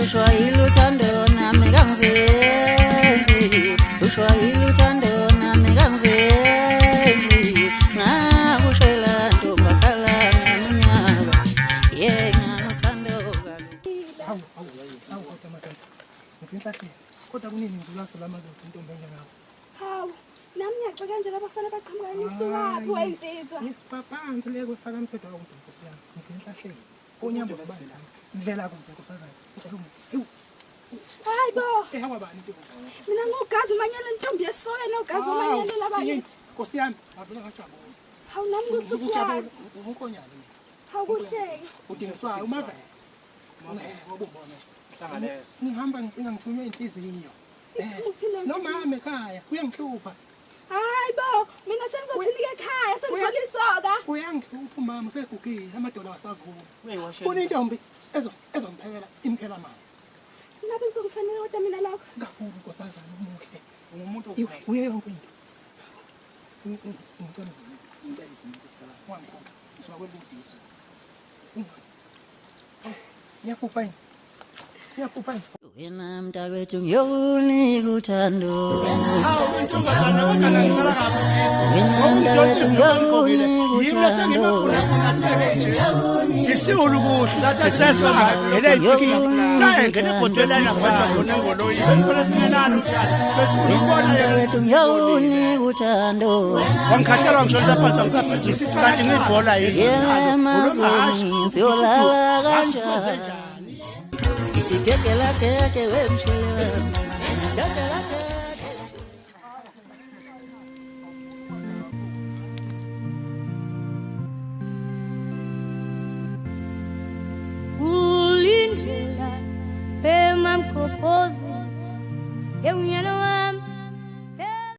ushwayile uthando nami kangizenzi ushwayile uthando nami kangizenzi ngakushela ntombakhala ngeminyaka nganothando hawu ngisenhlahleni kodwa kunini ngizulaso lamadoda intombi enjengakho hawu nami ngiyaxoka nje labafana baqhamuka nisuwaphi wensizwa ngisiphansi leko sakamthetho wakumntosi yami ngisenhlahleni onyambo sibandla ndlela kude kusazana hayi bo ehamba bani into mina ngogazi umanyela intombi yesoya nogazi umanyelela abakithi Nkosi yami ngavela ngajabula hawu nami kuhlukwazi unkonyana hawu kuhleki udingiswa umavela ngobona hlanganeza ngihamba ngicinga ngithunywe inhliziyo nomama ekhaya uyangihlupha hayi bo mina sengizothilika ekhaya sengithola isoka uyangihlupha umama usegugile amadolo asavuma kunentombi ezomphekela imphela mama ngabe ngizokufanele kodwa mina lapho kakhulu nkosazana umuhle umuntu uye yonke into ngicela ngicela wangikhona siwakwebudiswa ngiyaphupa yini wena mntakwethu ngiyowunika uthando hawu intombazana kodwa ngicela kabi wena mntakwethu ngiyowunika uthando isiwulu kuhle sesaka elefiki naye ngene kodwela nafatha khona ngoloyi phela singenalo besibona mntakwethu ngiyowunika uthando wangikhathela ngishonisa phansi ngisaphathisa kanti ngibhola yini yemazweni siyolala kanjani Gekela keke wemshela Gekela keke Ulindlela pema mkokozi